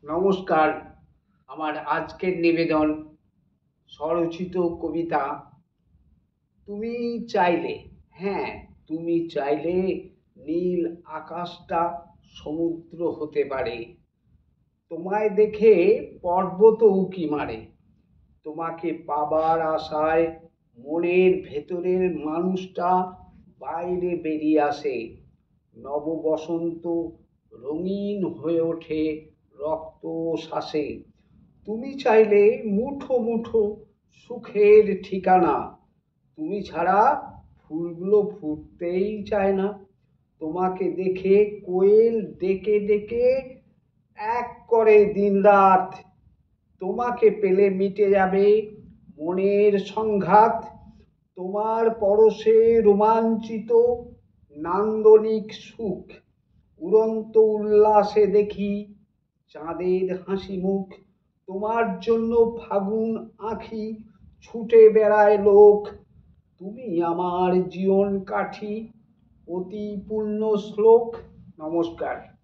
নমস্কার। আমার আজকের নিবেদন স্বরচিত কবিতা তুমি চাইলে। হ্যাঁ, তুমি চাইলে নীল আকাশটা সমুদ্র হতে পারে। তোমায় দেখে পর্বতও উঁকি মারে। তোমাকে পাবার আশায় মনের ভেতরের মানুষটা বাইরে বেরিয়ে আসে। নব বসন্ত রঙিন হয়ে ওঠে রক্ত শ্বাসে। তুমি চাইলে মুঠো মুঠো সুখের ঠিকানা। তুমি ছাড়া ফুলগুলো ফুটতেই চায় না। তোমাকে দেখে কোয়েল ডেকে ডেকে এক করে দিনরাত। তোমাকে পেলে মিটে যাবে মনের সংঘাত। তোমার পরশে রোমাঞ্চিত নান্দনিক সুখ। উড়ন্ত উল্লাসে দেখি চাঁদের হাসি মুখ। তোমার জন্য ফাগুন আঁখি ছুটে বেড়ায় লোক। তুমি আমার জীবন কাঠি অতি পূর্ণ শ্লোক। নমস্কার।